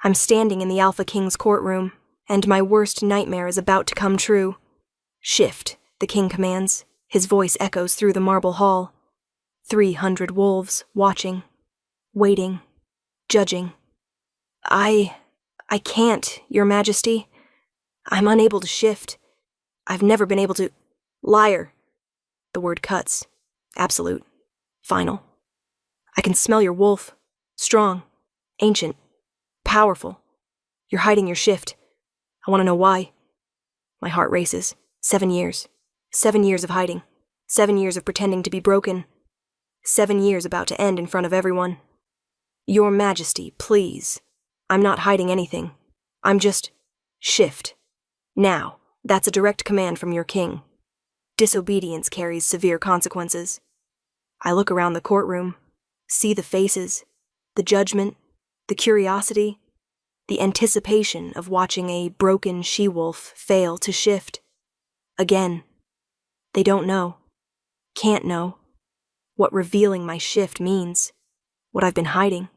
I'm standing in the Alpha King's courtroom, and my worst nightmare is about to come true. Shift, the king commands. His voice echoes through the marble hall. 300 wolves, watching, waiting, judging. I can't, Your Majesty. I'm unable to shift. I've never been able to— Liar. The word cuts. Absolute. Final. I can smell your wolf. Strong. Ancient. Powerful. You're hiding your shift. I want to know why. My heart races. 7 years. 7 years of hiding. 7 years of pretending to be broken. 7 years about to end in front of everyone. Your Majesty, please. I'm not hiding anything. I'm just— shift. Now. That's a direct command from your king. Disobedience carries severe consequences. I look around the courtroom, see the faces, the judgment, the curiosity, the anticipation of watching a broken she-wolf fail to shift. Again. They don't know, can't know, what revealing my shift means, what I've been hiding,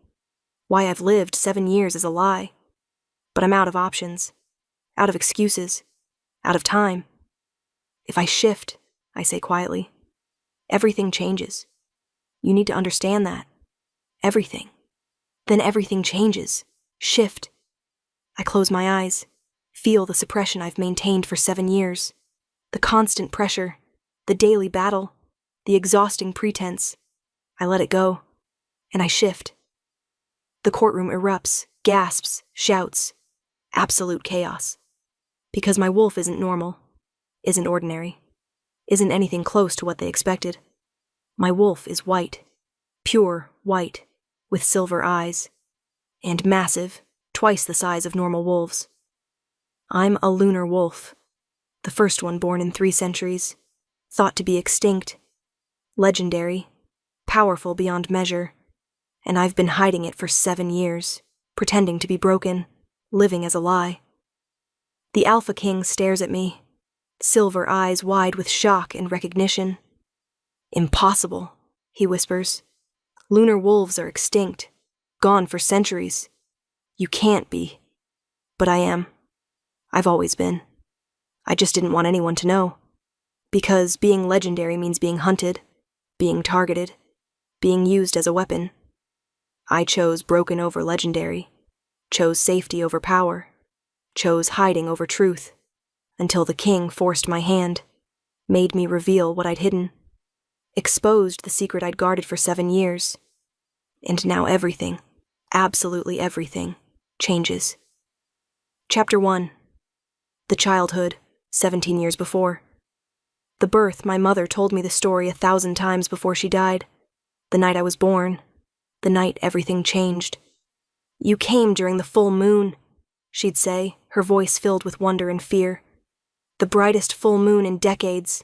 why I've lived 7 years as a lie. But I'm out of options, out of excuses, out of time. If I shift, I say quietly, everything changes. You need to understand that. Everything. Then everything changes. Shift. I close my eyes, feel the suppression I've maintained for 7 years, the constant pressure, the daily battle, the exhausting pretense. I let it go, and I shift. The courtroom erupts, gasps, shouts. Absolute chaos. Because my wolf isn't normal, isn't ordinary, isn't anything close to what they expected. My wolf is white, pure white, with silver eyes, and massive, twice the size of normal wolves. I'm a lunar wolf, the first one born in 3 centuries, thought to be extinct, legendary, powerful beyond measure, and I've been hiding it for 7 years, pretending to be broken, living as a lie. The Alpha King stares at me, silver eyes wide with shock and recognition. Impossible, he whispers. Lunar wolves are extinct, gone for centuries. You can't be. But I am. I've always been. I just didn't want anyone to know. Because being legendary means being hunted, being targeted, being used as a weapon. I chose broken over legendary, chose safety over power, chose hiding over truth, until the king forced my hand, made me reveal what I'd hidden, exposed the secret I'd guarded for 7 years. And now everything, absolutely everything, changes. Chapter 1. The childhood, 17 years before. The birth, my mother told me the story 1,000 times before she died. The night I was born, the night everything changed. You came during the full moon, she'd say, her voice filled with wonder and fear. The brightest full moon in decades.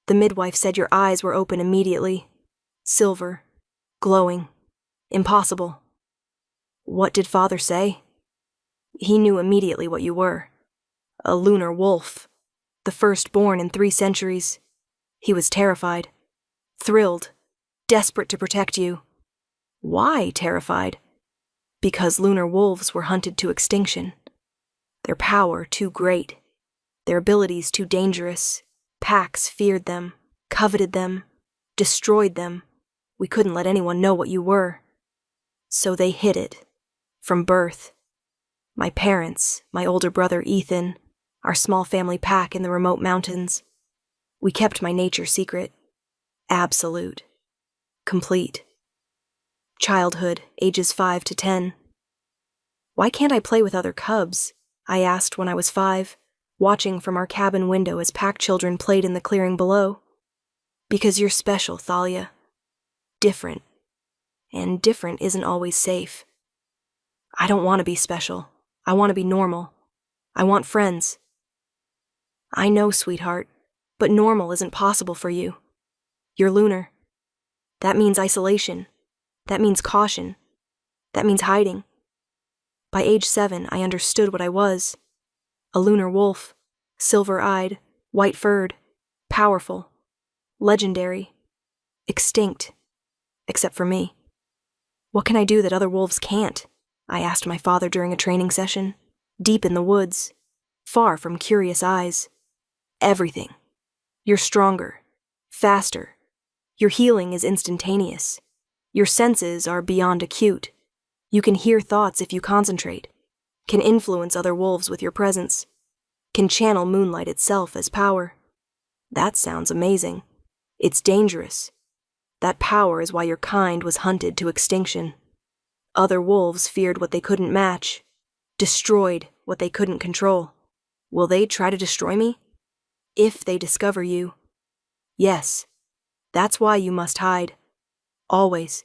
The midwife said your eyes were open immediately. Silver. Glowing. Impossible. What did Father say? He knew immediately what you were. A lunar wolf. The firstborn in 3 centuries. He was terrified. Thrilled. Desperate to protect you. Why terrified? Because lunar wolves were hunted to extinction. Their power too great. Their abilities too dangerous. Packs feared them, coveted them, destroyed them. We couldn't let anyone know what you were. So they hid it. From birth. My parents, my older brother Ethan, our small family pack in the remote mountains. We kept my nature secret. Absolute. Complete. Childhood, ages 5 to 10. Why can't I play with other cubs? I asked when I was 5, watching from our cabin window as pack children played in the clearing below. Because you're special, Thalia. Different. And different isn't always safe. I don't want to be special. I want to be normal. I want friends. I know, sweetheart, but normal isn't possible for you. You're lunar. That means isolation. That means caution. That means hiding. By age 7, I understood what I was. A lunar wolf, silver-eyed, white-furred, powerful, legendary, extinct, except for me. What can I do that other wolves can't? I asked my father during a training session. Deep in the woods, far from curious eyes. Everything. You're stronger, faster. Your healing is instantaneous. Your senses are beyond acute. You can hear thoughts if you concentrate, can influence other wolves with your presence, can channel moonlight itself as power. That sounds amazing. It's dangerous. That power is why your kind was hunted to extinction. Other wolves feared what they couldn't match, destroyed what they couldn't control. Will they try to destroy me? If they discover you. Yes. That's why you must hide. Always.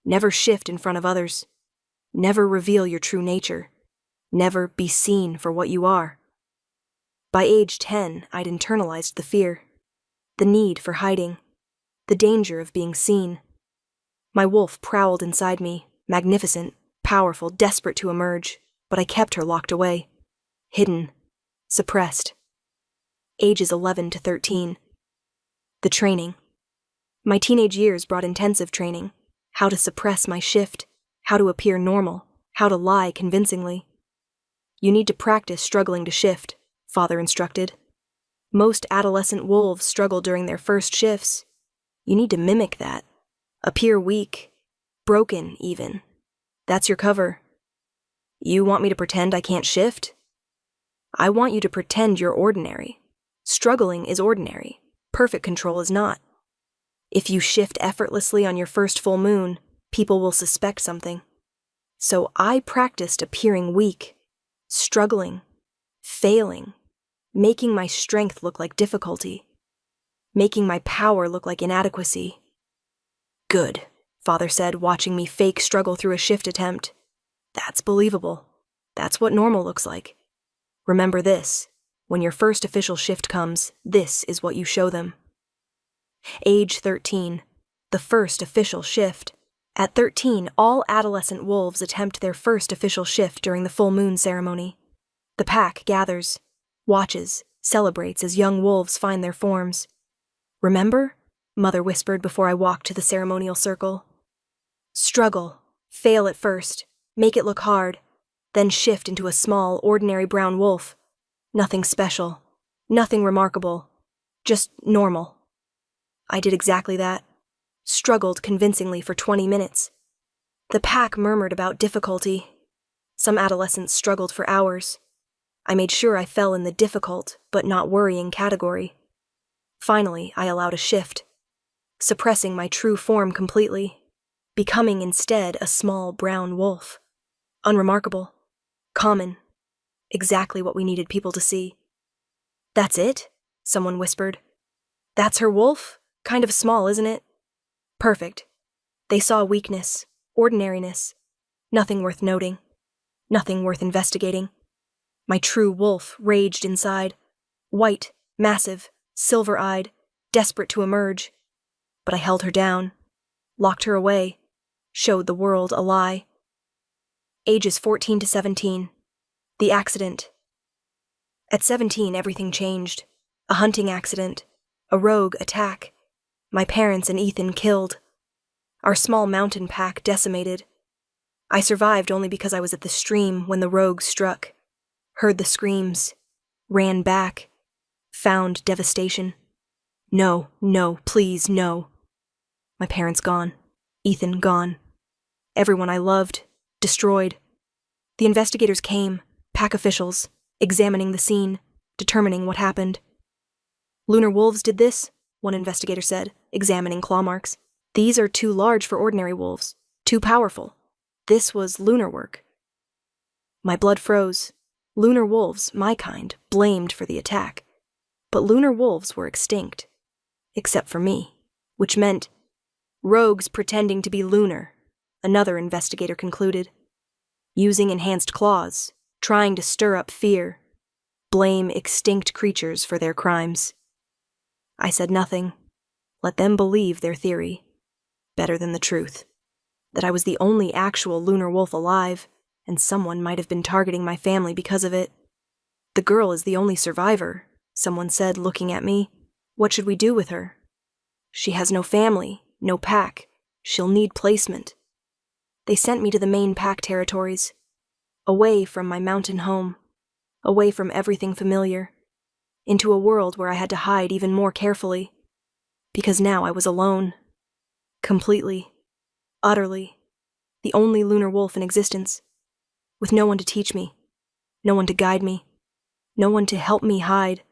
Never shift in front of others. Never reveal your true nature. Never be seen for what you are. By age 10, I'd internalized the fear, the need for hiding, the danger of being seen. My wolf prowled inside me, magnificent, powerful, desperate to emerge, but I kept her locked away, hidden, suppressed. Ages 11 to 13. The training. My teenage years brought intensive training. How to suppress my shift, how to appear normal, how to lie convincingly. You need to practice struggling to shift, Father instructed. Most adolescent wolves struggle during their first shifts. You need to mimic that. Appear weak, broken even. That's your cover. You want me to pretend I can't shift? I want you to pretend you're ordinary. Struggling is ordinary. Perfect control is not. If you shift effortlessly on your first full moon, people will suspect something. So I practiced appearing weak, struggling, failing, making my strength look like difficulty, making my power look like inadequacy. Good, Father said, watching me fake struggle through a shift attempt. That's believable. That's what normal looks like. Remember this. When your first official shift comes, this is what you show them. Age 13. The first official shift. At 13, all adolescent wolves attempt their first official shift during the full moon ceremony. The pack gathers, watches, celebrates as young wolves find their forms. Remember? Mother whispered before I walked to the ceremonial circle. Struggle, fail at first, make it look hard, then shift into a small, ordinary brown wolf. Nothing special, nothing remarkable, just normal. I did exactly that. Struggled convincingly for 20 minutes. The pack murmured about difficulty. Some adolescents struggled for hours. I made sure I fell in the difficult but not worrying category. Finally, I allowed a shift, suppressing my true form completely, becoming instead a small brown wolf. Unremarkable, common, exactly what we needed people to see. That's it? Someone whispered. That's her wolf? Kind of small, isn't it? Perfect. They saw weakness, ordinariness, nothing worth noting, nothing worth investigating. My true wolf raged inside, white, massive, silver-eyed, desperate to emerge. But I held her down, locked her away, showed the world a lie. Ages 14 to 17. The accident. At 17, everything changed. A hunting accident, a rogue attack. My parents and Ethan killed. Our small mountain pack decimated. I survived only because I was at the stream when the rogue struck. Heard the screams. Ran back. Found devastation. No, please, no. My parents gone. Ethan gone. Everyone I loved, destroyed. The investigators came, pack officials, examining the scene, determining what happened. Lunar wolves did this, one investigator said, examining claw marks. These are too large for ordinary wolves, too powerful. This was lunar work. My blood froze. Lunar wolves, my kind, blamed for the attack. But lunar wolves were extinct. Except for me, which meant rogues pretending to be lunar, another investigator concluded. Using enhanced claws, trying to stir up fear, blame extinct creatures for their crimes. I said nothing. Let them believe their theory. Better than the truth. That I was the only actual lunar wolf alive, and someone might have been targeting my family because of it. The girl is the only survivor, someone said, looking at me. What should we do with her? She has no family, no pack. She'll need placement. They sent me to the main pack territories, away from my mountain home, away from everything familiar, into a world where I had to hide even more carefully, because now I was alone. Completely, utterly, the only lunar wolf in existence, with no one to teach me, no one to guide me, no one to help me hide.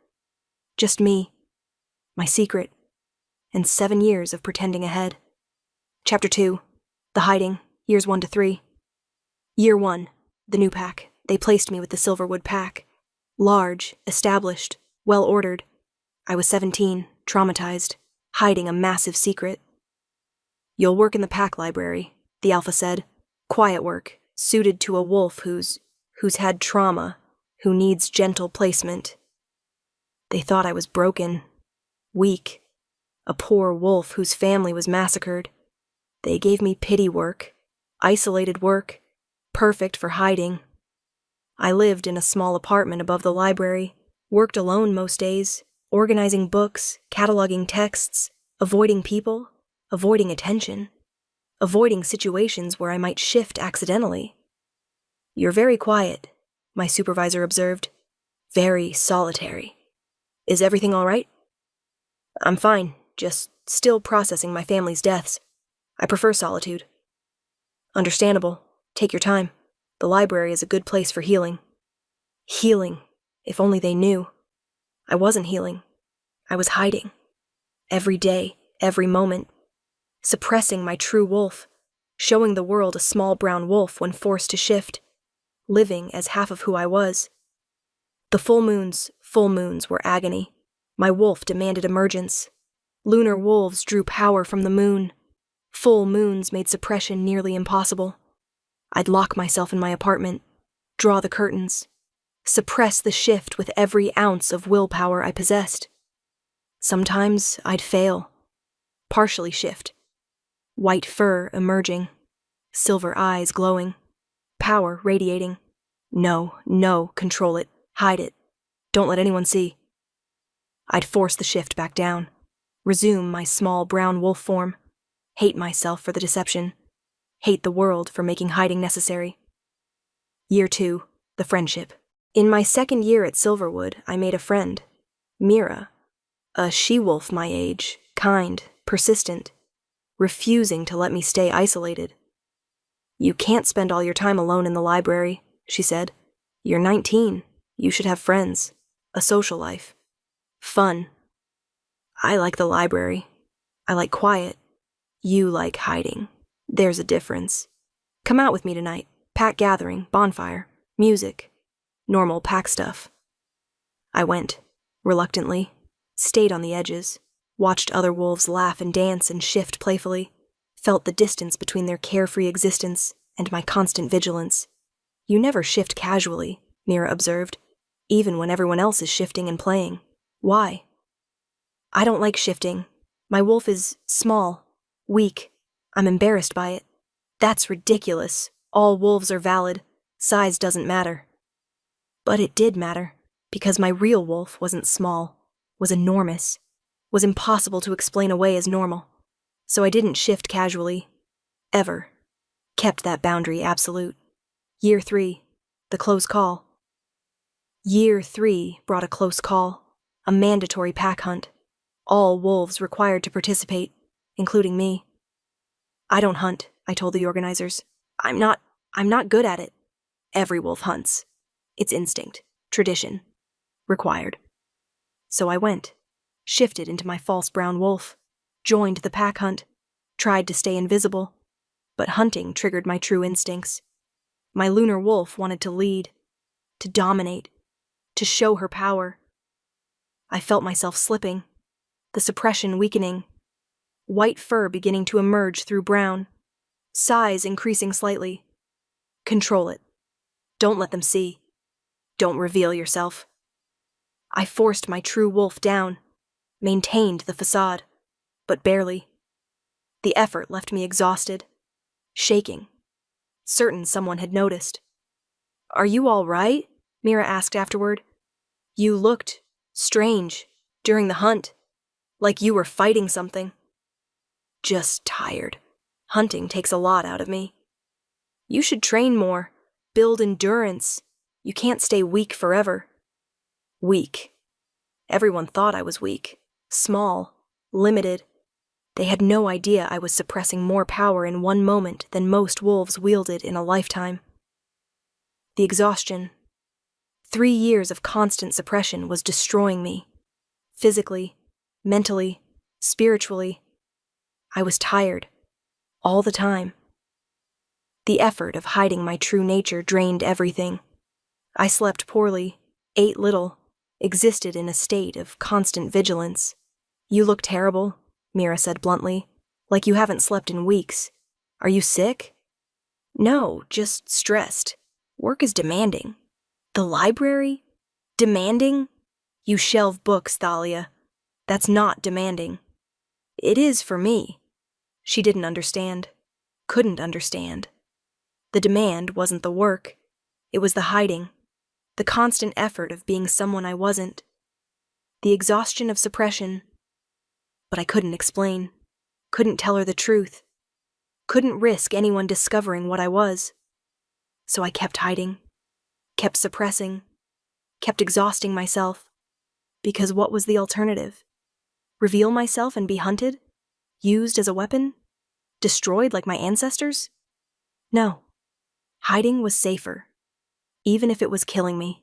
Just me, my secret, and 7 years of pretending ahead. Chapter 2, The Hiding, years 1 to 3. Year 1, the new pack. They placed me with the Silverwood pack. Large, established, well-ordered. I was 17, traumatized, hiding a massive secret. "You'll work in the pack library," the Alpha said. "Quiet work, suited to a wolf who's had trauma, who needs gentle placement." They thought I was broken, weak, a poor wolf whose family was massacred. They gave me pity work, isolated work, perfect for hiding. I lived in a small apartment above the library, worked alone most days, organizing books, cataloging texts, avoiding people, avoiding attention, avoiding situations where I might shift accidentally. "You're very quiet," my supervisor observed. "Very solitary. Is everything all right?" "I'm fine, just still processing my family's deaths. I prefer solitude." "Understandable. Take your time. The library is a good place for healing." Healing, if only they knew. I wasn't healing. I was hiding. Every day, every moment. Suppressing my true wolf, showing the world a small brown wolf when forced to shift, living as half of who I was. The full moons were agony. My wolf demanded emergence. Lunar wolves drew power from the moon. Full moons made suppression nearly impossible. I'd lock myself in my apartment, draw the curtains, suppress the shift with every ounce of willpower I possessed. Sometimes I'd fail, partially shift. White fur emerging, silver eyes glowing, power radiating. No, control it, hide it, don't let anyone see. I'd force the shift back down, resume my small brown wolf form, hate myself for the deception, hate the world for making hiding necessary. Year 2, the friendship. In my 2nd year at Silverwood, I made a friend, Mira, a she-wolf my age, kind, persistent, refusing to let me stay isolated. "You can't spend all your time alone in the library," she said. "You're 19. You should have friends, a social life. Fun. I like the library. I like quiet. You like hiding. There's a difference. Come out with me tonight. Pack gathering, bonfire, music, normal pack stuff." I went, reluctantly, stayed on the edges, watched other wolves laugh and dance and shift playfully, felt the distance between their carefree existence and my constant vigilance. "You never shift casually," Mira observed, "even when everyone else is shifting and playing. Why?" "I don't like shifting. My wolf is small, weak. I'm embarrassed by it." "That's ridiculous. All wolves are valid. Size doesn't matter." But it did matter, because my real wolf wasn't small, was enormous, was impossible to explain away as normal. So I didn't shift casually. Ever. Kept that boundary absolute. Year 3, the close call. Year 3 brought a close call, a mandatory pack hunt. All wolves required to participate, including me. "I don't hunt," I told the organizers. I'm not good at it." "Every wolf hunts. It's instinct, tradition, required." So I went, shifted into my false brown wolf, joined the pack hunt, tried to stay invisible, but hunting triggered my true instincts. My lunar wolf wanted to lead, to dominate, to show her power. I felt myself slipping, the suppression weakening, white fur beginning to emerge through brown, size increasing slightly. "Control it. Don't let them see. Don't reveal yourself." I forced my true wolf down, maintained the facade, but barely. The effort left me exhausted, shaking, certain someone had noticed. "Are you all right?" Mira asked afterward. "You looked strange during the hunt, like you were fighting something." "Just tired. Hunting takes a lot out of me." "You should train more. build endurance. You can't stay weak forever. Weak. Everyone thought I was weak. Small. Limited. They had no idea I was suppressing more power in one moment than most wolves wielded in a lifetime. The exhaustion. 3 years of constant suppression was destroying me. Physically, mentally, spiritually. I was tired. All the time. The effort of hiding my true nature drained everything. I slept poorly, ate little, existed in a state of constant vigilance. You look terrible, Mira said bluntly, like you haven't slept in weeks. Are you sick? No, just stressed. Work is demanding. The library? Demanding? You shelve books, Thalia. That's not demanding. It is for me. She didn't understand. Couldn't understand. The demand wasn't the work. It was the hiding. The constant effort of being someone I wasn't. The exhaustion of suppression. But I couldn't explain. Couldn't tell her the truth. Couldn't risk anyone discovering what I was. So I kept hiding. Kept suppressing. Kept exhausting myself. Because what was the alternative? Reveal myself and be hunted? Used as a weapon? Destroyed like my ancestors? No. Hiding was safer. Even if it was killing me.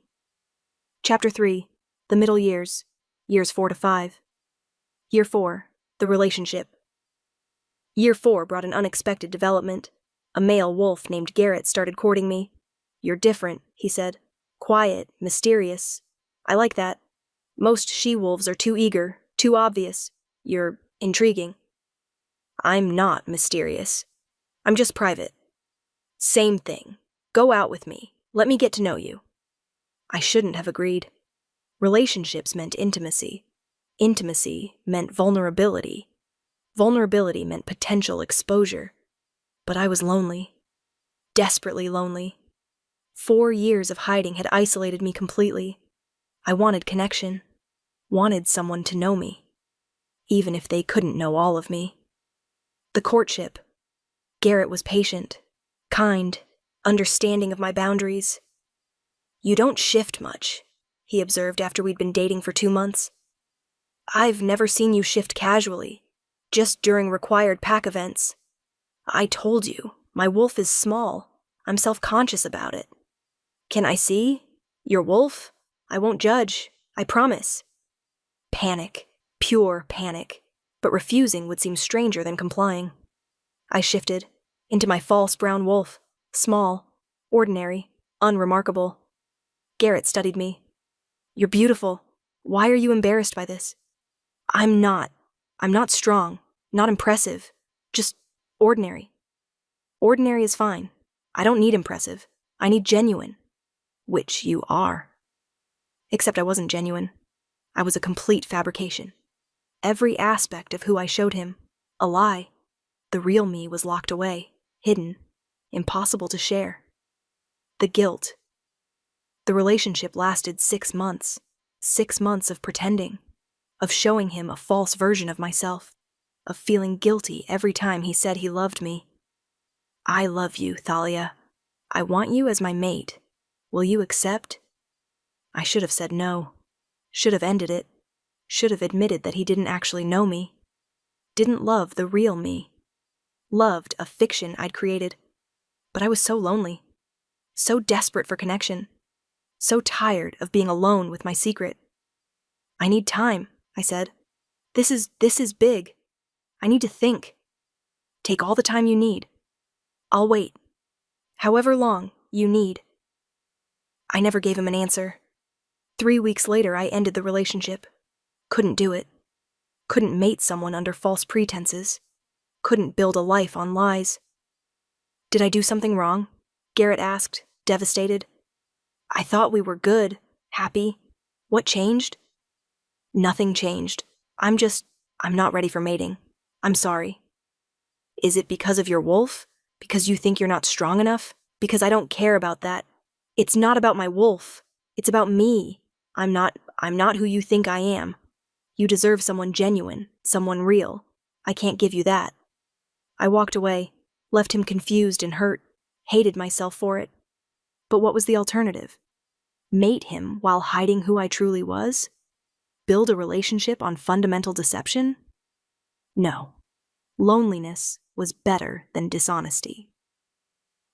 Chapter 3. The Middle Years. Years 4 to 5. Year 4. The Relationship. Year 4 brought an unexpected development. A male wolf named Garrett started courting me. You're different, he said. Quiet, mysterious. I like that. Most she-wolves are too eager, too obvious. You're intriguing. I'm not mysterious. I'm just private. Same thing. Go out with me. Let me get to know you. I shouldn't have agreed. Relationships meant intimacy. Intimacy meant vulnerability. Vulnerability meant potential exposure. But I was lonely. Desperately lonely. 4 years of hiding had isolated me completely. I wanted connection. Wanted someone to know me. Even if they couldn't know all of me. The courtship. Garrett was patient, kind, understanding of my boundaries. You don't shift much, he observed after we'd been dating for 2 months. I've never seen you shift casually, just during required pack events. I told you, my wolf is small. I'm self-conscious about it. Can I see? Your wolf? I won't judge. I promise. Panic. Pure panic. But refusing would seem stranger than complying. I shifted into my false brown wolf. Small. Ordinary. Unremarkable. Garrett studied me. You're beautiful. Why are you embarrassed by this? I'm not strong. Not impressive. Just ordinary. Ordinary is fine. I don't need impressive. I need genuine. Which you are. Except I wasn't genuine. I was a complete fabrication. Every aspect of who I showed him, a lie. The real me was locked away, hidden, impossible to share. The guilt. The relationship lasted 6 months. 6 months of pretending, of showing him a false version of myself, of feeling guilty every time he said he loved me. I love you, Thalia. I want you as my mate. Will you accept? I should have said no. Should have ended it. Should have admitted that he didn't actually know me. Didn't love the real me. Loved a fiction I'd created. But I was so lonely. So desperate for connection. So tired of being alone with my secret. I need time, I said. This is big. I need to think. Take all the time you need. I'll wait. However long you need. I never gave him an answer. 3 weeks later, I ended the relationship. Couldn't do it. Couldn't mate someone under false pretenses. Couldn't build a life on lies. Did I do something wrong? Garrett asked, devastated. I thought we were good, happy. What changed? Nothing changed. I'm not ready for mating. I'm sorry. Is it because of your wolf? Because you think you're not strong enough? Because I don't care about that. It's not about my wolf. It's about me. I'm not who you think I am. You deserve someone genuine, someone real. I can't give you that. I walked away, left him confused and hurt, hated myself for it. But what was the alternative? Mate him while hiding who I truly was? Build a relationship on fundamental deception? No. Loneliness was better than dishonesty.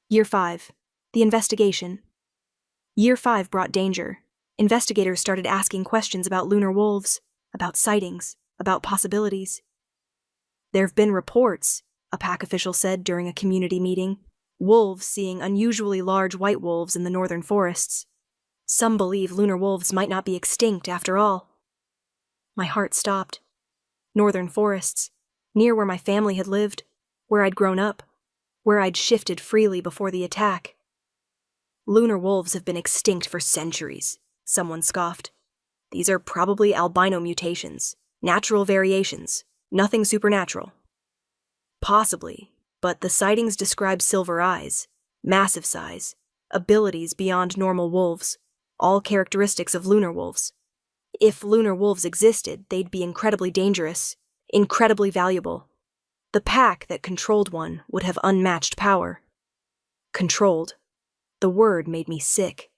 Year 5. The investigation. Year 5 brought danger. Investigators started asking questions about lunar wolves, about sightings, about possibilities. There have been reports, a pack official said during a community meeting, wolves seeing unusually large white wolves in the northern forests. Some believe lunar wolves might not be extinct after all. My heart stopped. Northern forests, near where my family had lived, where I'd grown up, where I'd shifted freely before the attack. Lunar wolves have been extinct for centuries, someone scoffed. These are probably albino mutations, natural variations, nothing supernatural. Possibly, but the sightings describe silver eyes, massive size, abilities beyond normal wolves, all characteristics of lunar wolves. If lunar wolves existed, they'd be incredibly dangerous, incredibly valuable. The pack that controlled one would have unmatched power. Controlled. The word made me sick.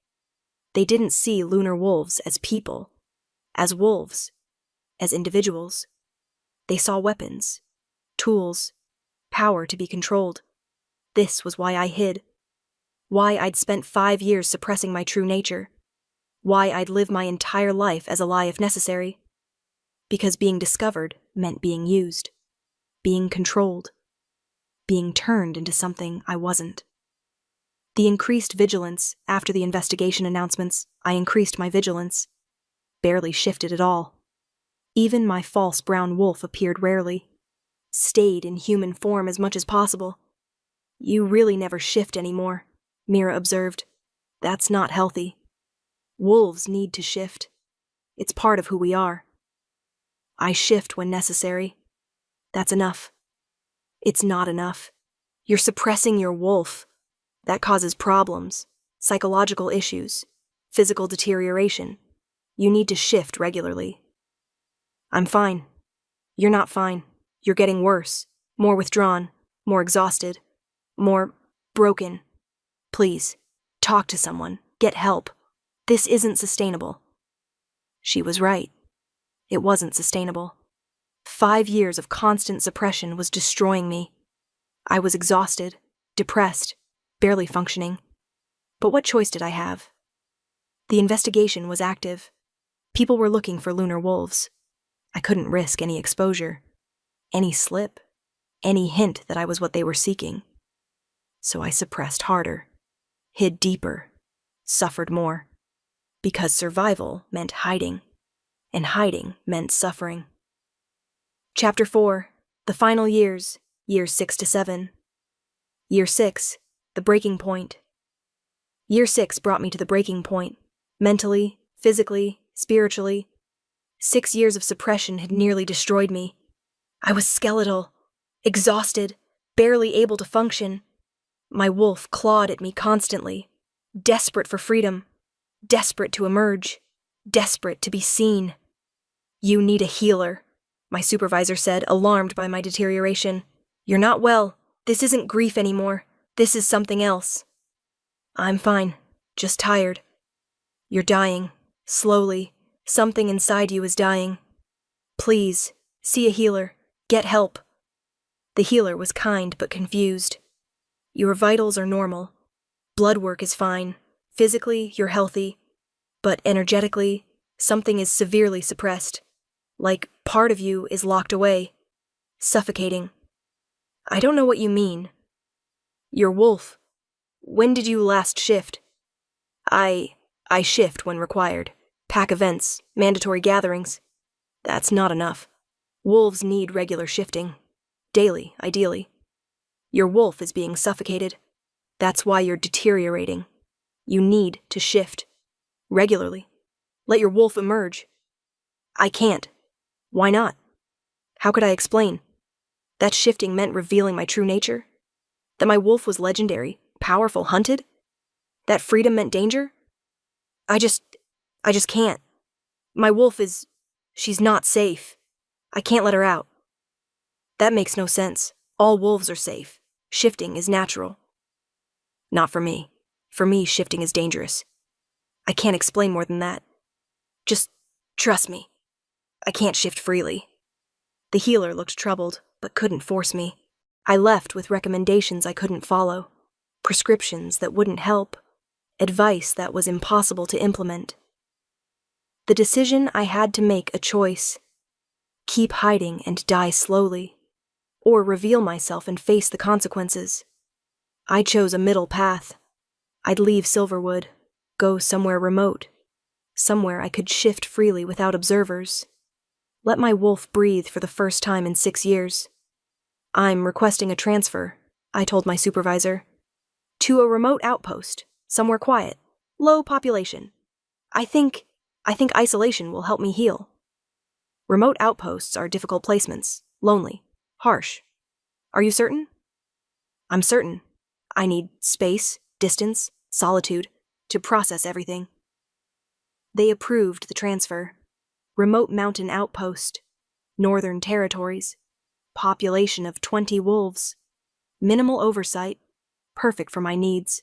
They didn't see lunar wolves as people, as wolves, as individuals. They saw weapons, tools, power to be controlled. This was why I hid. Why I'd spent 5 years suppressing my true nature. Why I'd live my entire life as a lie if necessary. Because being discovered meant being used, being controlled, being turned into something I wasn't. The increased vigilance after the investigation announcements, I increased my vigilance. Barely shifted at all. Even my false brown wolf appeared rarely. Stayed in human form as much as possible. You really never shift anymore, Mira observed. That's not healthy. Wolves need to shift. It's part of who we are. I shift when necessary. That's enough. It's not enough. You're suppressing your wolf. That causes problems, psychological issues, physical deterioration. You need to shift regularly. I'm fine. You're not fine. You're getting worse, more withdrawn, more exhausted, more broken. Please, talk to someone, get help. This isn't sustainable. She was right. It wasn't sustainable. 5 years of constant suppression was destroying me. I was exhausted, depressed, barely functioning. But what choice did I have? The investigation was active. People were looking for lunar wolves. I couldn't risk any exposure, any slip, any hint that I was what they were seeking. So I suppressed harder, hid deeper, suffered more. Because survival meant hiding, and hiding meant suffering. Chapter 4. The Final Years, Years 6 to 7. Year 6. The Breaking Point. Year 6 brought me to the breaking point, mentally, physically, spiritually. 6 years of suppression had nearly destroyed me. I was skeletal, exhausted, barely able to function. My wolf clawed at me constantly, desperate for freedom, desperate to emerge, desperate to be seen. You need a healer, my supervisor said, alarmed by my deterioration. You're not well. This isn't grief anymore. This is something else. I'm fine, just tired. You're dying, slowly. Something inside you is dying. Please, see a healer. Get help. The healer was kind but confused. Your vitals are normal. Blood work is fine. Physically, you're healthy. But energetically, something is severely suppressed. Like part of you is locked away. Suffocating. I don't know what you mean. Your wolf. When did you last shift? I shift when required. Pack events, mandatory gatherings. That's not enough. Wolves need regular shifting. Daily, ideally. Your wolf is being suffocated. That's why you're deteriorating. You need to shift. Regularly. Let your wolf emerge. I can't. Why not? How could I explain? That shifting meant revealing my true nature? That my wolf was legendary, powerful, hunted? That freedom meant danger? I just can't. My wolf she's not safe. I can't let her out. That makes no sense. All wolves are safe. Shifting is natural. Not for me. For me, shifting is dangerous. I can't explain more than that. Just trust me. I can't shift freely. The healer looked troubled, but couldn't force me. I left with recommendations I couldn't follow, prescriptions that wouldn't help, advice that was impossible to implement. The decision I had to make a choice. Keep hiding and die slowly, or reveal myself and face the consequences. I chose a middle path. I'd leave Silverwood, go somewhere remote, somewhere I could shift freely without observers. Let my wolf breathe for the first time in 6 years. I'm requesting a transfer, I told my supervisor, to a remote outpost, somewhere quiet, low population. I think isolation will help me heal. Remote outposts are difficult placements, lonely, harsh. Are you certain? I'm certain. I need space, distance, solitude, to process everything. They approved the transfer. Remote mountain outpost, Northern Territories, population of 20 wolves, minimal oversight, perfect for my needs.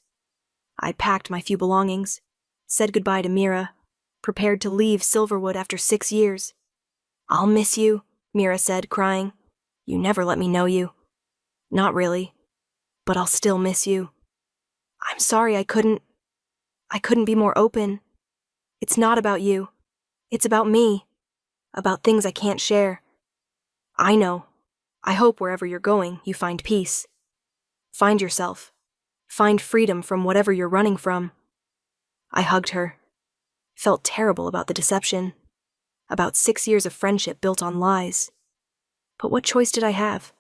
I packed my few belongings, said goodbye to Mira, prepared to leave Silverwood after 6 years. I'll miss you, Mira said, crying. You never let me know you. Not really, but I'll still miss you. I'm sorry I couldn't be more open. It's not about you. It's about me. About things I can't share. I know. I hope wherever you're going, you find peace. Find yourself. Find freedom from whatever you're running from. I hugged her. Felt terrible about the deception. About 6 years of friendship built on lies. But what choice did I have?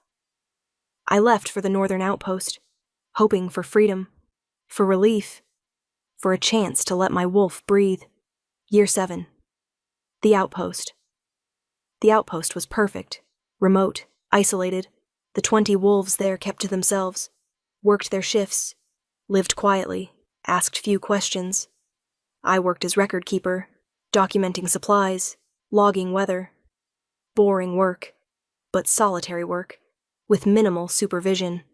I left for the Northern Outpost, hoping for freedom, for relief, for a chance to let my wolf breathe. Year 7. The Outpost. The outpost was perfect, remote, isolated. The 20 wolves there kept to themselves, worked their shifts, lived quietly, asked few questions. I worked as record keeper, documenting supplies, logging weather. Boring work, but solitary work, with minimal supervision.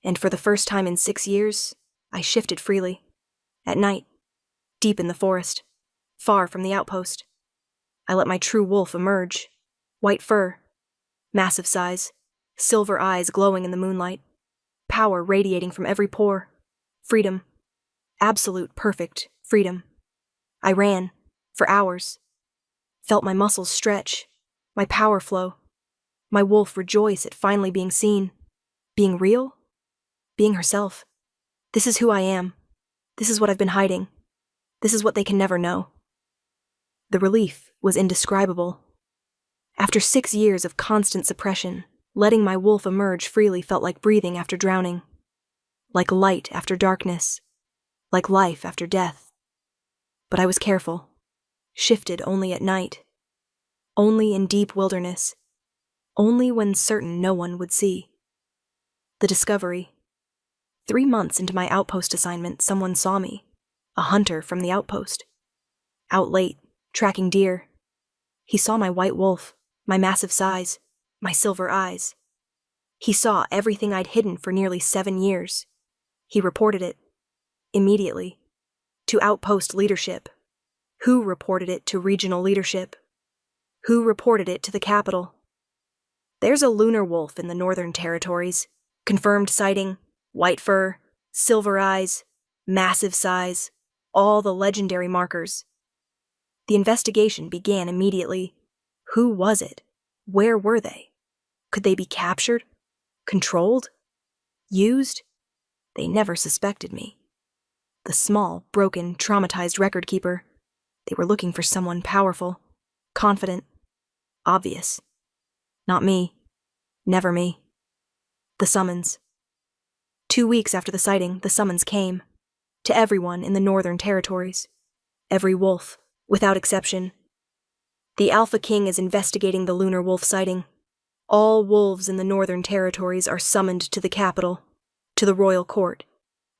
And for the first time in 6 years, I shifted freely. At night, deep in the forest, far from the outpost. I let my true wolf emerge. White fur, massive size, silver eyes glowing in the moonlight, power radiating from every pore, freedom, absolute perfect freedom. I ran, for hours, felt my muscles stretch, my power flow, my wolf rejoice at finally being seen, being real, being herself. This is who I am. This is what I've been hiding. This is what they can never know. The relief was indescribable. After 6 years of constant suppression, letting my wolf emerge freely felt like breathing after drowning, like light after darkness, like life after death. But I was careful, shifted only at night, only in deep wilderness, only when certain no one would see. The discovery. 3 months into my outpost assignment, someone saw me, a hunter from the outpost. Out late, tracking deer. He saw my white wolf, my massive size, my silver eyes. He saw everything I'd hidden for nearly 7 years. He reported it, immediately, to outpost leadership. Who reported it to regional leadership? Who reported it to the capital? There's a lunar wolf in the Northern Territories. Confirmed sighting, white fur, silver eyes, massive size, all the legendary markers. The investigation began immediately. Who was it? Where were they? Could they be captured? Controlled? Used? They never suspected me. The small, broken, traumatized record keeper. They were looking for someone powerful, confident, obvious. Not me. Never me. The summons. 2 weeks after the sighting, the summons came. To everyone in the Northern Territories. Every wolf, without exception. The Alpha King is investigating the lunar wolf sighting. All wolves in the Northern Territories are summoned to the capital, to the royal court,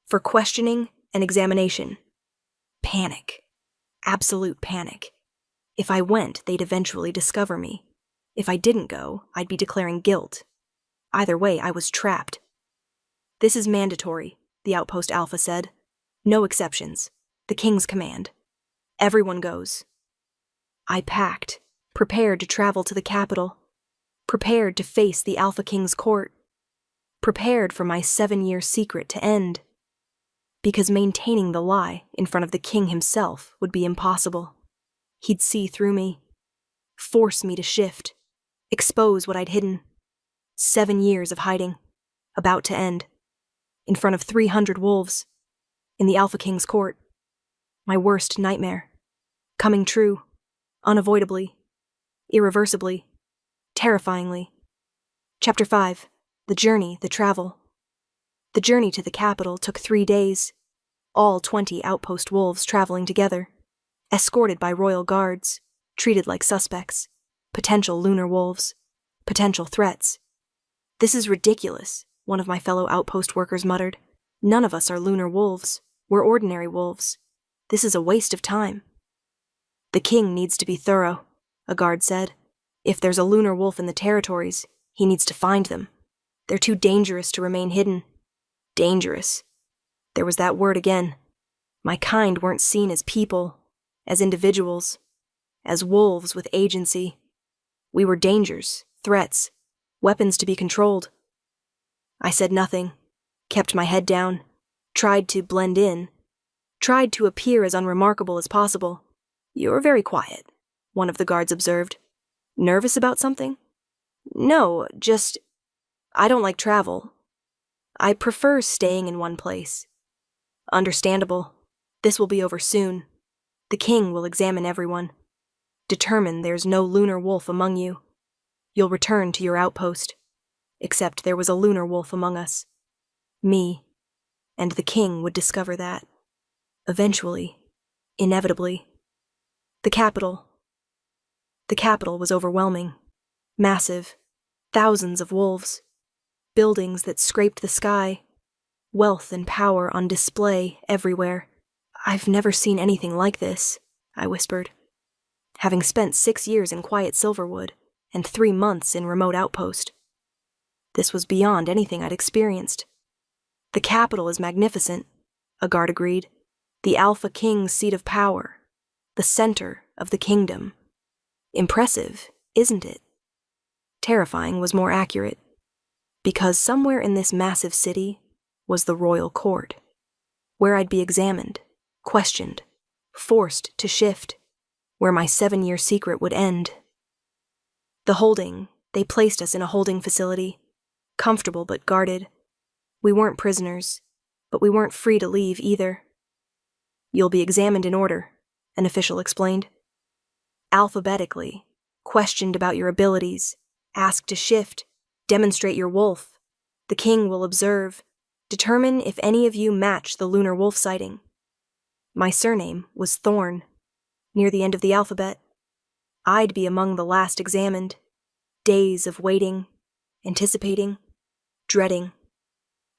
for questioning and examination. Panic. Absolute panic. If I went, they'd eventually discover me. If I didn't go, I'd be declaring guilt. Either way, I was trapped. This is mandatory, the Outpost Alpha said. No exceptions. The king's command. Everyone goes. I packed, prepared to travel to the capital, prepared to face the Alpha King's court, prepared for my 7-year secret to end. Because maintaining the lie in front of the king himself would be impossible. He'd see through me, force me to shift, expose what I'd hidden. 7 years of hiding, about to end, in front of 300 wolves, in the Alpha King's court. My worst nightmare, coming true, unavoidably, irreversibly, terrifyingly. Chapter 5. The journey, the travel. The journey to the capital took 3 days, all 20 outpost wolves traveling together, escorted by royal guards, treated like suspects, potential lunar wolves, potential threats. "This is ridiculous," one of my fellow outpost workers muttered. "None of us are lunar wolves. We're ordinary wolves. This is a waste of time." "The king needs to be thorough," a guard said. "If there's a lunar wolf in the territories, he needs to find them. They're too dangerous to remain hidden." Dangerous. There was that word again. My kind weren't seen as people, as individuals, as wolves with agency. We were dangers, threats, weapons to be controlled. I said nothing, kept my head down, tried to blend in, tried to appear as unremarkable as possible. "You're very quiet," one of the guards observed. "Nervous about something?" "No, just, I don't like travel. I prefer staying in one place." "Understandable. This will be over soon. The king will examine everyone. Determine there's no lunar wolf among you. You'll return to your outpost. Except there was a lunar wolf among us. Me. And the king would discover that. Eventually. Inevitably. The capital. The capital was overwhelming. Massive. Thousands of wolves. Buildings that scraped the sky. Wealth and power on display everywhere. "I've never seen anything like this," I whispered, having spent 6 years in quiet Silverwood and 3 months in remote outpost. This was beyond anything I'd experienced. "The capital is magnificent," a guard agreed. "The Alpha King's seat of power. The center of the kingdom. Impressive, isn't it?" Terrifying was more accurate. Because somewhere in this massive city was the royal court, where I'd be examined, questioned, forced to shift, where my 7-year secret would end. They placed us in a holding facility, comfortable but guarded. We weren't prisoners, but we weren't free to leave either. "You'll be examined in order," an official explained. "Alphabetically, questioned about your abilities, asked to shift, demonstrate your wolf. The king will observe, determine if any of you match the lunar wolf sighting." My surname was Thorn. Near the end of the alphabet, I'd be among the last examined. Days of waiting, anticipating, dreading.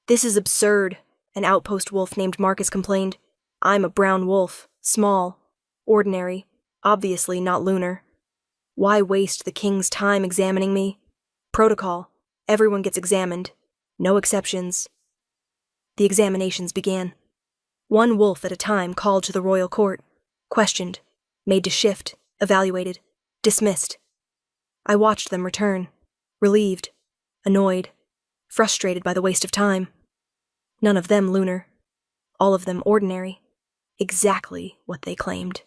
"This is absurd," an outpost wolf named Marcus complained. "I'm a brown wolf, small, ordinary, obviously not lunar. Why waste the king's time examining me? Protocol. Everyone gets examined. No exceptions." The examinations began. 1 wolf at a time called to the royal court, questioned, made to shift, evaluated, dismissed. I watched them return, relieved, annoyed, frustrated by the waste of time. None of them lunar, all of them ordinary, exactly what they claimed.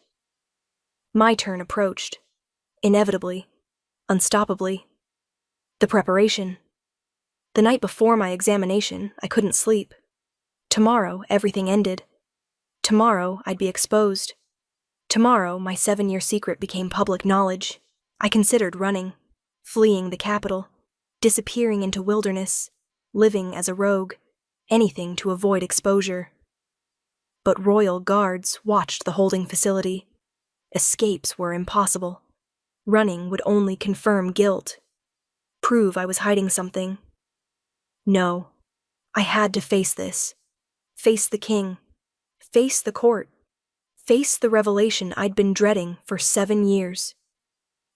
My turn approached, inevitably, unstoppably. The preparation. The night before my examination, I couldn't sleep. Tomorrow, everything ended. Tomorrow, I'd be exposed. Tomorrow, my 7-year secret became public knowledge. I considered running, fleeing the capital, disappearing into wilderness, living as a rogue, anything to avoid exposure. But royal guards watched the holding facility. Escapes were impossible. Running would only confirm guilt, prove I was hiding something. No, I had to face this. Face the king. Face the court. Face the revelation I'd been dreading for 7 years.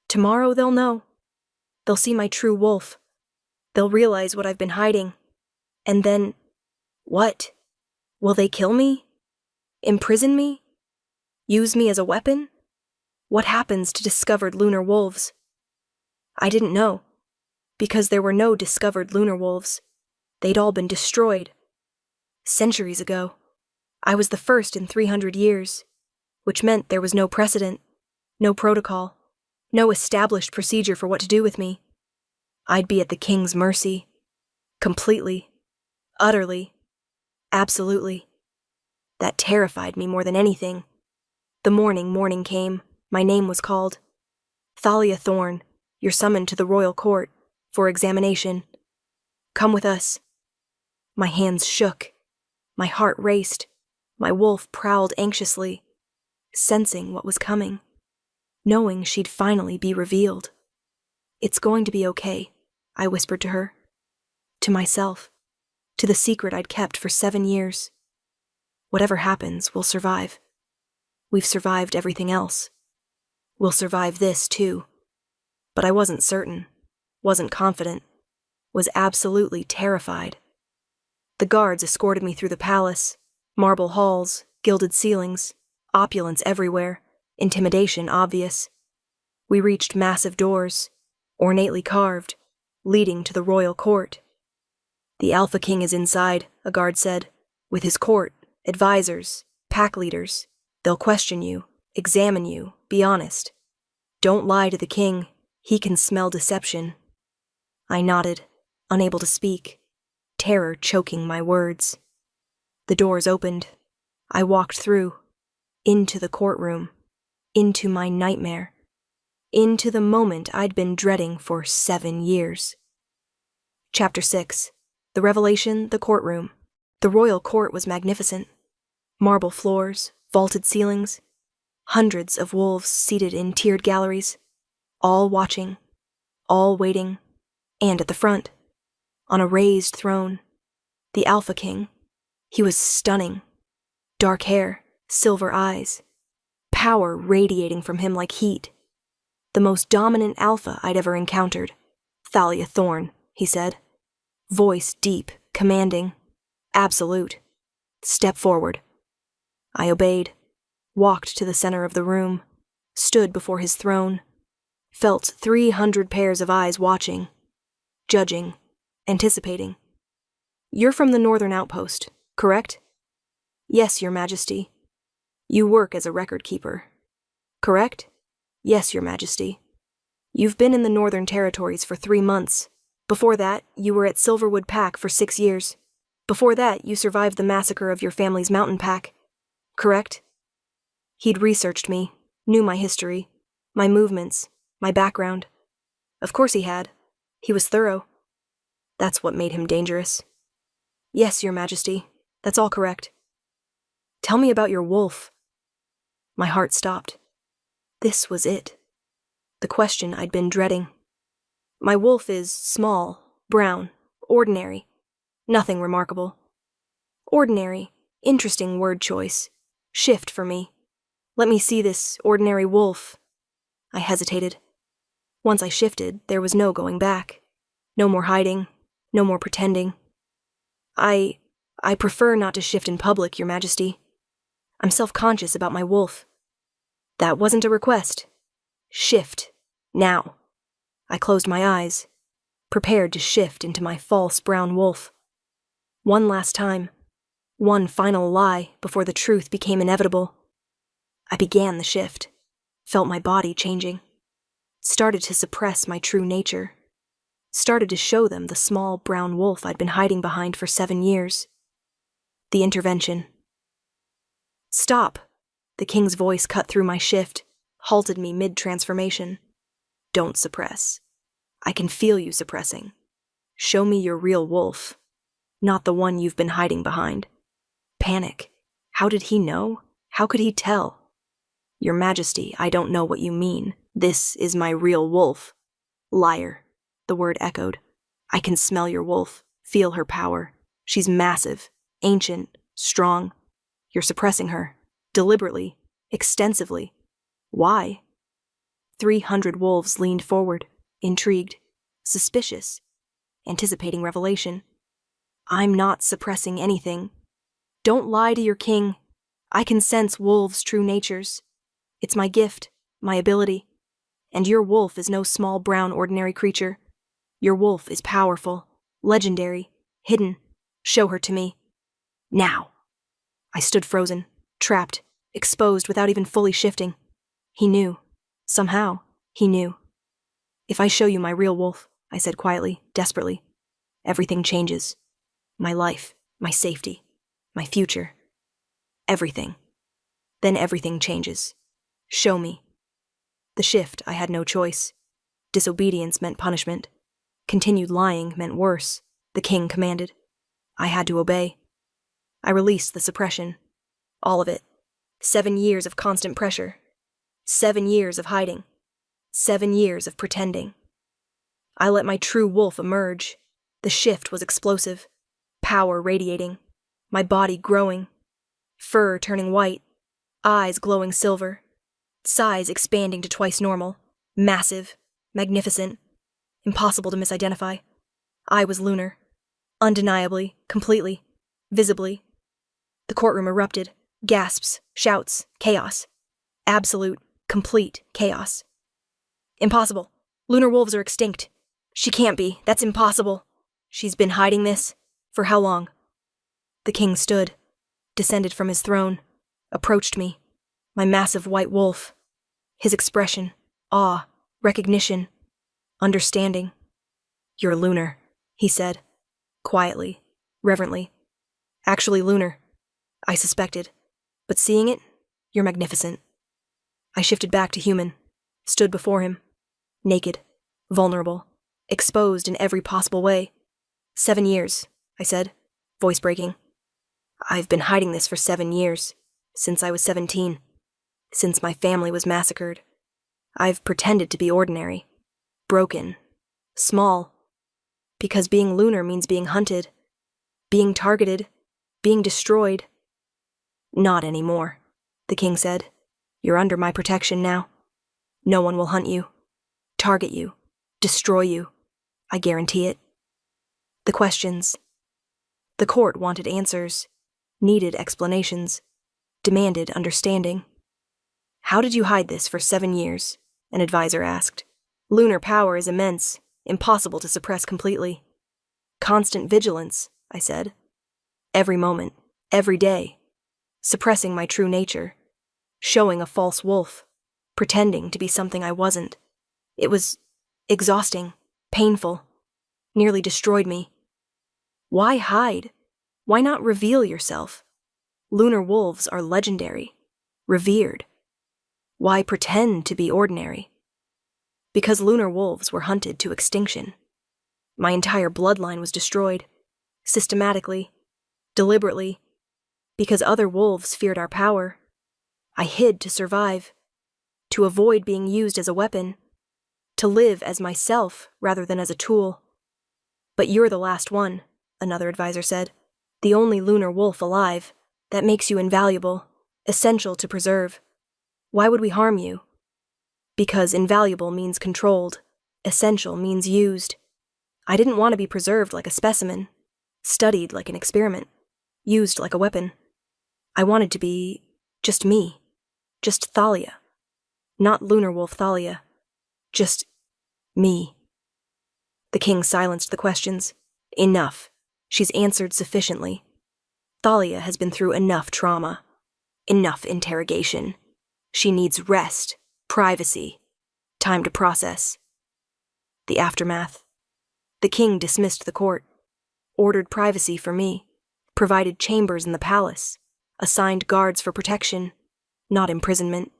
Tomorrow they'll know. They'll see my true wolf. They'll realize what I've been hiding. And then, what? Will they kill me? Imprison me? Use me as a weapon? What happens to discovered lunar wolves? I didn't know, because there were no discovered lunar wolves. They'd all been destroyed. Centuries ago. I was the first in 300 years, which meant there was no precedent, no protocol, no established procedure for what to do with me. I'd be at the king's mercy. Completely. Utterly. Absolutely. That terrified me more than anything. The morning came. My name was called. Thalia Thorne, you're summoned to the royal court for examination. Come with us. My hands shook. My heart raced. My wolf prowled anxiously, sensing what was coming, knowing she'd finally be revealed. It's going to be okay, I whispered to her. To myself. To the secret I'd kept for 7 years. Whatever happens, we'll survive. We've survived everything else. We'll survive this, too. But I wasn't certain, wasn't confident, was absolutely terrified. The guards escorted me through the palace, marble halls, gilded ceilings, opulence everywhere, intimidation obvious. We reached massive doors, ornately carved, leading to the royal court. The Alpha King is inside, a guard said, with his court, advisors, pack leaders. They'll question you, examine you, be honest. Don't lie to the king, he can smell deception. I nodded, unable to speak, terror choking my words. The doors opened. I walked through, into the courtroom, into my nightmare, into the moment I'd been dreading for 7 years. Chapter 6. The Revelation, the Courtroom. The royal court was magnificent. Marble floors, vaulted ceilings, hundreds of wolves seated in tiered galleries, all watching, all waiting, and at the front, on a raised throne, the Alpha King. He was stunning. Dark hair, silver eyes, power radiating from him like heat. The most dominant alpha I'd ever encountered. Thalia Thorne, he said. Voice deep, commanding, absolute. Step forward. I obeyed, walked to the center of the room, stood before his throne, felt 300 pairs of eyes watching, judging, anticipating. You're from the Northern Outpost, correct? Yes, Your Majesty. You work as a record keeper, correct? Yes, Your Majesty. You've been in the Northern Territories for 3 months. Before that, you were at Silverwood Pack for 6 years. Before that, you survived the massacre of your family's mountain pack, correct? He'd researched me, knew my history, my movements, my background. Of course he had. He was thorough. That's what made him dangerous. Yes, Your Majesty. That's all correct. Tell me about your wolf. My heart stopped. This was it. The question I'd been dreading. My wolf is small, brown, ordinary. Nothing remarkable. Ordinary, interesting word choice. Shift for me. Let me see this ordinary wolf. I hesitated. Once I shifted, there was no going back. No more hiding, no more pretending. I prefer not to shift in public, Your Majesty. I'm self-conscious about my wolf. That wasn't a request. Shift. Now. I closed my eyes, prepared to shift into my false brown wolf. One last time. One final lie before the truth became inevitable. I began the shift, felt my body changing, started to suppress my true nature, started to show them the small brown wolf I'd been hiding behind for 7 years. The intervention. Stop! The king's voice cut through my shift, halted me mid-transformation. Don't suppress. I can feel you suppressing. Show me your real wolf, not the one you've been hiding behind. Panic. How did he know? How could he tell? Your Majesty, I don't know what you mean. This is my real wolf. Liar. The word echoed. I can smell your wolf, feel her power. She's massive, ancient, strong. You're suppressing her. Deliberately. Extensively. Why? 300 wolves leaned forward, intrigued, suspicious, anticipating revelation. I'm not suppressing anything. Don't lie to your king. I can sense wolves' true natures. It's my gift, my ability. And your wolf is no small brown ordinary creature. Your wolf is powerful, legendary, hidden. Show her to me. Now. I stood frozen, trapped, exposed without even fully shifting. He knew. Somehow, he knew. If I show you my real wolf, I said quietly, desperately, everything changes. My life, my safety, my future. Everything. Then everything changes. Show me. The shift, I had no choice. Disobedience meant punishment. Continued lying meant worse. The king commanded. I had to obey. I released the suppression. All of it. 7 years of constant pressure. 7 years of hiding. 7 years of pretending. I let my true wolf emerge. The shift was explosive. Power radiating. My body growing. Fur turning white. Eyes glowing silver. Size expanding to twice normal. Massive. Magnificent. Impossible to misidentify. I was lunar. Undeniably. Completely. Visibly. The courtroom erupted. Gasps. Shouts. Chaos. Absolute. Complete chaos. Impossible. Lunar wolves are extinct. She can't be. That's impossible. She's been hiding this. For how long? The king stood, descended from his throne, approached me, my massive white wolf. His expression, awe, recognition, understanding. You're lunar, he said, quietly, reverently. Actually lunar, I suspected, but seeing it, you're magnificent. I shifted back to human, stood before him, naked, vulnerable, exposed in every possible way. 7 years, I said, voice breaking. I've been hiding this for 7 years, since I was 17, since my family was massacred. I've pretended to be ordinary, broken, small, because being lunar means being hunted, being targeted, being destroyed. Not anymore, the king said. You're under my protection now. No one will hunt you, target you, destroy you. I guarantee it. The questions. The court wanted answers, needed explanations, demanded understanding. How did you hide this for 7 years? An advisor asked. Lunar power is immense, impossible to suppress completely. Constant vigilance, I said. Every moment, every day. Suppressing my true nature. Showing a false wolf. Pretending to be something I wasn't. It was exhausting, painful, nearly destroyed me. Why hide? Why not reveal yourself? Lunar wolves are legendary, revered. Why pretend to be ordinary? Because lunar wolves were hunted to extinction. My entire bloodline was destroyed, systematically, deliberately, because other wolves feared our power. I hid to survive, to avoid being used as a weapon, to live as myself rather than as a tool. But you're the last one, another advisor said. The only lunar wolf alive. That makes you invaluable, essential to preserve. Why would we harm you? Because invaluable means controlled, essential means used. I didn't want to be preserved like a specimen, studied like an experiment, used like a weapon. I wanted to be just me, just Thalia. Not lunar wolf Thalia, just me. The king silenced the questions. Enough. She's answered sufficiently. Thalia has been through enough trauma. Enough interrogation. She needs rest, privacy, time to process. The aftermath. The king dismissed the court, ordered privacy for me, provided chambers in the palace, assigned guards for protection, not imprisonment.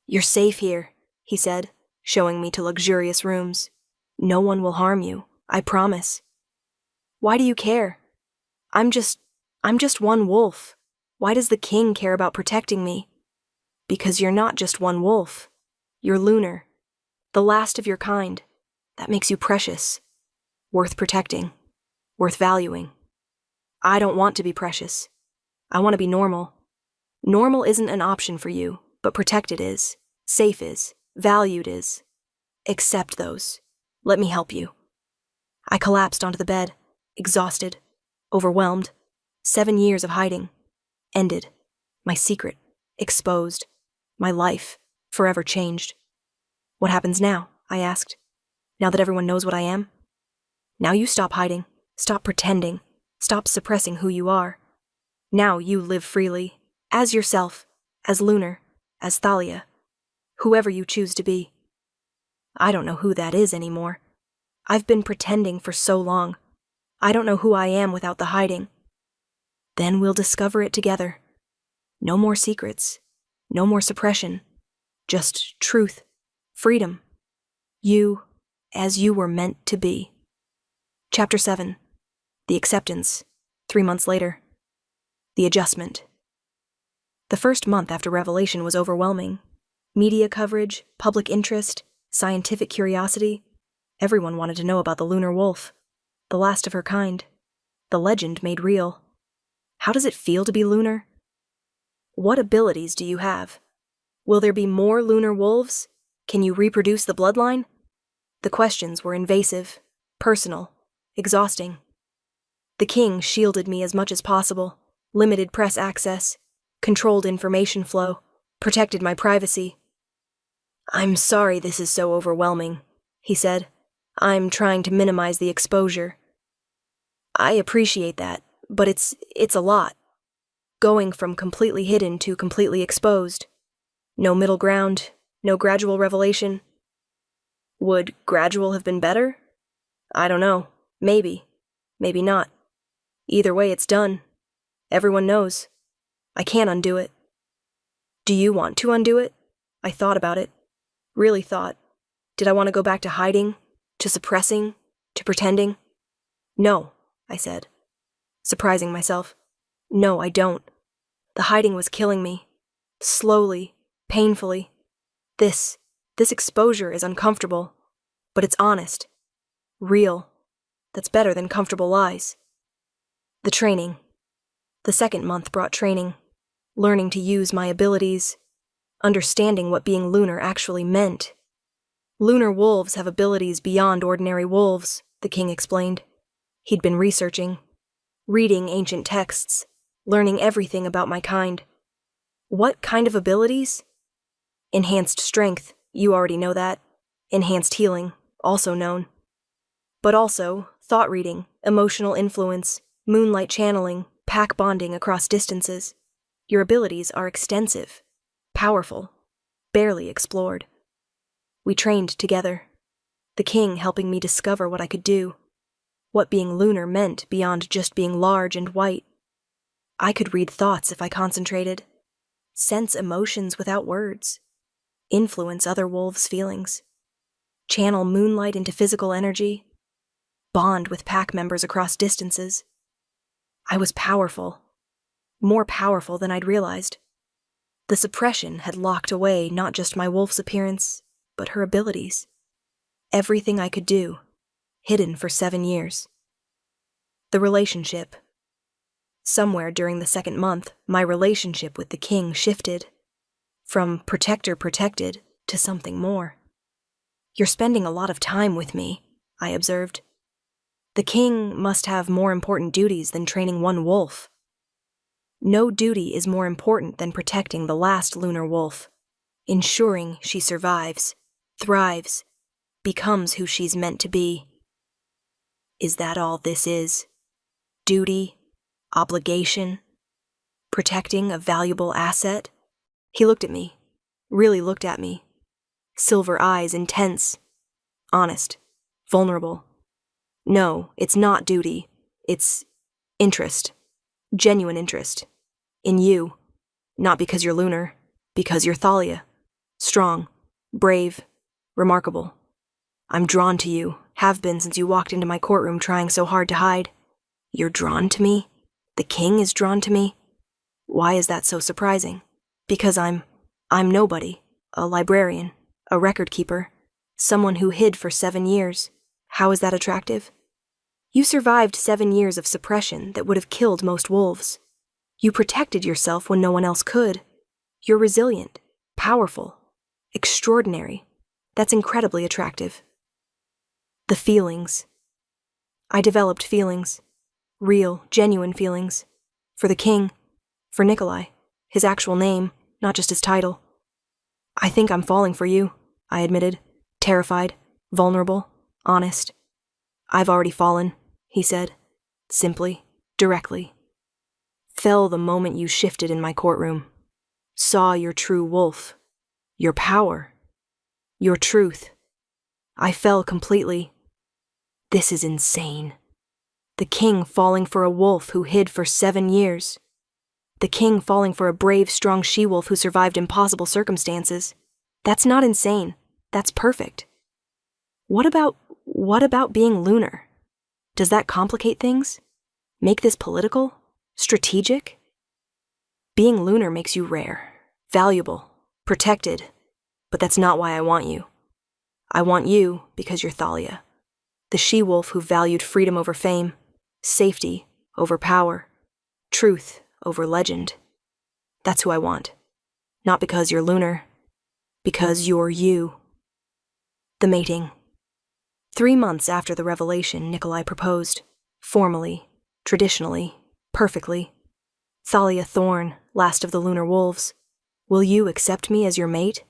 You're safe here, he said, showing me to luxurious rooms. No one will harm you, I promise. Why do you care? I'm just one wolf. Why does the king care about protecting me? Because you're not just one wolf. You're lunar. The last of your kind. That makes you precious. Worth protecting. Worth valuing. I don't want to be precious. I want to be normal. Normal isn't an option for you, but protected is. Safe is. Valued is. Accept those. Let me help you. I collapsed onto the bed, exhausted, overwhelmed. 7 years of hiding. Ended. My secret, exposed. My life, forever changed. What happens now? I asked. Now that everyone knows what I am? Now you stop hiding, stop pretending, stop suppressing who you are. Now you live freely, as yourself, as Lunar, as Thalia, whoever you choose to be. I don't know who that is anymore. I've been pretending for so long. I don't know who I am without the hiding. Then we'll discover it together. No more secrets, no more suppression, just truth, freedom. You, as you were meant to be. Chapter 7. The Acceptance. 3 months later. The Adjustment. The first month after revelation was overwhelming. Media coverage, public interest, scientific curiosity. Everyone wanted to know about the lunar wolf, the last of her kind, the legend made real. How does it feel to be lunar? What abilities do you have? Will there be more lunar wolves? Can you reproduce the bloodline? The questions were invasive, personal, exhausting. The king shielded me as much as possible, limited press access, controlled information flow, protected my privacy. "I'm sorry this is so overwhelming," he said. "I'm trying to minimize the exposure." "I appreciate that, but it's a lot. Going from completely hidden to completely exposed. No middle ground, no gradual revelation." "Would gradual have been better? I don't know. Maybe. Maybe not. Either way, it's done. Everyone knows. I can't undo it." "Do you want to undo it?" I thought about it. Really thought. Did I want to go back to hiding? To suppressing? To pretending? "No," I said, surprising myself. "No, I don't. The hiding was killing me. Slowly, painfully. This exposure is uncomfortable, but it's honest. Real. That's better than comfortable lies." The training. The second month brought training, learning to use my abilities, understanding what being lunar actually meant. Lunar wolves have abilities beyond ordinary wolves, the king explained. He'd been researching, reading ancient texts, learning everything about my kind. What kind of abilities? Enhanced strength, you already know that. Enhanced healing, also known. But also thought reading, emotional influence, moonlight channeling, pack bonding across distances. Your abilities are extensive, powerful, barely explored. We trained together, the king helping me discover what I could do, what being lunar meant beyond just being large and white. I could read thoughts if I concentrated, sense emotions without words, influence other wolves' feelings, channel moonlight into physical energy, bond with pack members across distances. I was powerful, more powerful than I'd realized. The suppression had locked away not just my wolf's appearance, but her abilities. Everything I could do, hidden for 7 years. The relationship. Somewhere during the second month, my relationship with the king shifted. From protector protected to something more. "You're spending a lot of time with me," I observed. "The king must have more important duties than training one wolf." "No duty is more important than protecting the last lunar wolf, ensuring she survives, thrives, becomes who she's meant to be." Is that all this is? Duty? Obligation? Protecting a valuable asset? He looked at me, really looked at me. Silver eyes intense, honest, vulnerable. "No, it's not duty. It's interest. Genuine interest. In you. Not because you're lunar, because you're Thalia. Strong, brave, remarkable. I'm drawn to you, have been since you walked into my courtroom trying so hard to hide. You're drawn to me? The king is drawn to me? Why is that so surprising? Because I'm nobody, a librarian, a record keeper, someone who hid for 7 years. How is that attractive? You survived 7 years of suppression that would have killed most wolves. You protected yourself when no one else could. You're resilient, powerful, extraordinary. That's incredibly attractive. The feelings. I developed feelings. Real, genuine feelings. For the king. For Nikolai. his actual name, not just his title. I think I'm falling for you, I admitted, terrified, vulnerable, honest. I've already fallen, he said, simply, directly. Fell the moment you shifted in my courtroom. Saw your true wolf, your power, your truth. I fell completely. This is insane. The king falling for a wolf who hid for 7 years. The king falling for a brave, strong she-wolf who survived impossible circumstances. That's not insane. That's perfect. What about being lunar? Does that complicate things? Make this political? Strategic? Being lunar makes you rare, valuable, protected, but that's not why I want you. I want you because you're Thalia, the she-wolf who valued freedom over fame, safety over power, truth over legend. That's who I want. Not because you're lunar, because you're you. The mating. 3 months after the revelation, Nikolai proposed. Formally, traditionally, perfectly. Thalia Thorn, last of the lunar wolves. Will you accept me as your mate?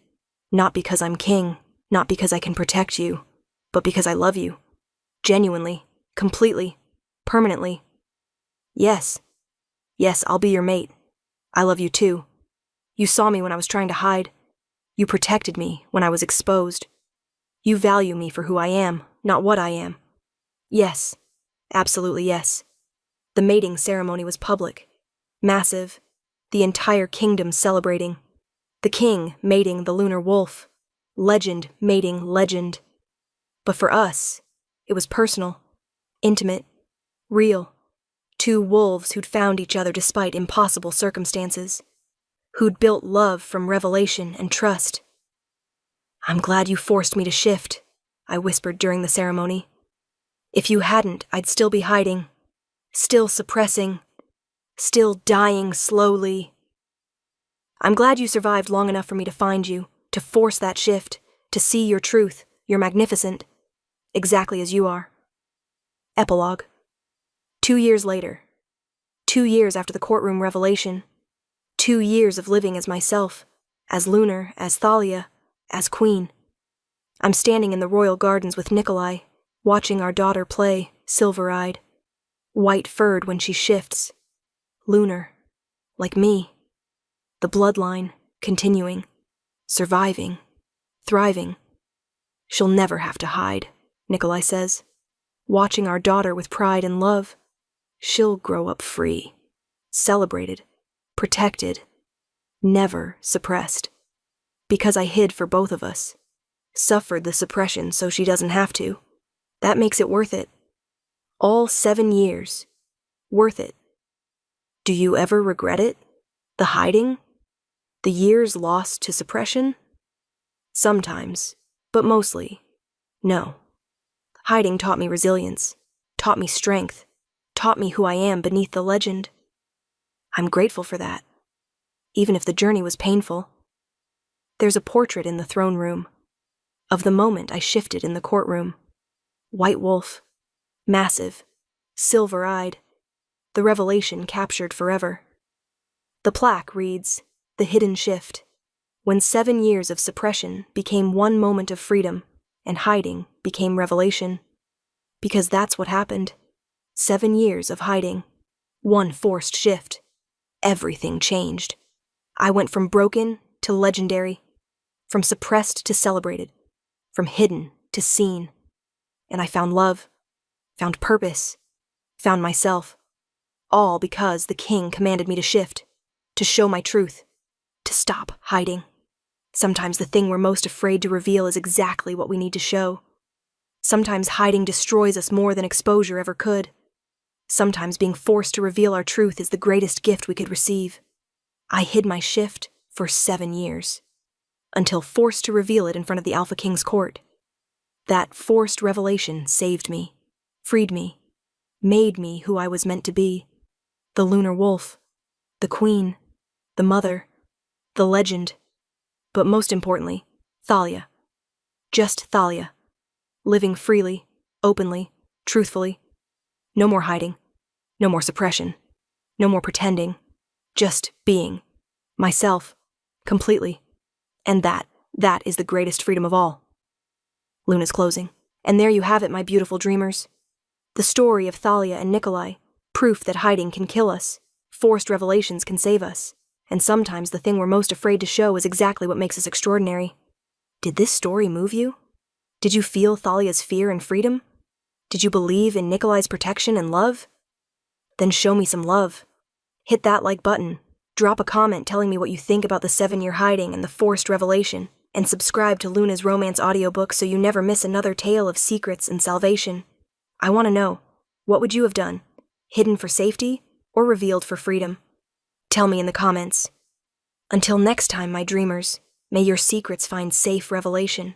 Not because I'm king, not because I can protect you, but because I love you. Genuinely, completely, permanently. Yes. Yes, I'll be your mate. I love you too. You saw me when I was trying to hide. You protected me when I was exposed. You value me for who I am, not what I am. Yes. Absolutely yes. The mating ceremony was public, massive, the entire kingdom celebrating. The king mating the lunar wolf, legend mating legend. But for us, it was personal, intimate, real. 2 wolves who'd found each other despite impossible circumstances, who'd built love from revelation and trust. I'm glad you forced me to shift, I whispered during the ceremony. If you hadn't, I'd still be hiding, still suppressing, still dying slowly. I'm glad you survived long enough for me to find you, to force that shift, to see your truth, your magnificent, exactly as you are. Epilogue. 2 years later. 2 years after the courtroom revelation. 2 years of living as myself, as lunar, as Thalia, as queen. I'm standing in the royal gardens with Nikolai, watching our daughter play, silver-eyed, white-furred when she shifts. Lunar, like me. The bloodline, continuing, surviving, thriving. She'll never have to hide, Nikolai says. Watching our daughter with pride and love. She'll grow up free, celebrated, protected, never suppressed. Because I hid for both of us. Suffered the suppression so she doesn't have to. That makes it worth it. All 7 years. Worth it. Do you ever regret it? The hiding? The years lost to suppression? Sometimes, but mostly, no. Hiding taught me resilience, taught me strength, taught me who I am beneath the legend. I'm grateful for that, even if the journey was painful. There's a portrait in the throne room, of the moment I shifted in the courtroom. White wolf, massive, silver-eyed, the revelation captured forever. The plaque reads, "The hidden shift, when 7 years of suppression became 1 moment of freedom, and hiding became revelation." Because that's what happened. 7 years of hiding, 1 forced shift. Everything changed. I went from broken to legendary, from suppressed to celebrated, from hidden to seen. And I found love, found purpose, found myself. All because the king commanded me to shift, to show my truth, to stop hiding. Sometimes the thing we're most afraid to reveal is exactly what we need to show. Sometimes hiding destroys us more than exposure ever could. Sometimes being forced to reveal our truth is the greatest gift we could receive. I hid my shift for 7 years, until forced to reveal it in front of the Alpha King's court. That forced revelation saved me, freed me, made me who I was meant to be. The lunar wolf, the queen, the mother, the legend, but most importantly, Thalia. Just Thalia. Living freely, openly, truthfully. No more hiding. No more suppression. No more pretending. Just being. Myself. Completely. And that is the greatest freedom of all. Luna's closing. And there you have it, my beautiful dreamers. The story of Thalia and Nikolai. Proof that hiding can kill us. Forced revelations can save us. And sometimes the thing we're most afraid to show is exactly what makes us extraordinary. Did this story move you? Did you feel Thalia's fear and freedom? Did you believe in Nikolai's protection and love? Then show me some love. Hit that like button. Drop a comment telling me what you think about the 7-year hiding and the forced revelation. And subscribe to Luna's romance audiobook so you never miss another tale of secrets and salvation. I want to know, what would you have done? Hidden for safety or revealed for freedom? Tell me in the comments. Until next time, my dreamers, may your secrets find safe revelation.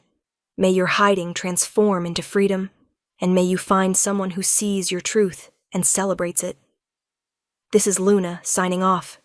May your hiding transform into freedom, and may you find someone who sees your truth and celebrates it. This is Luna signing off.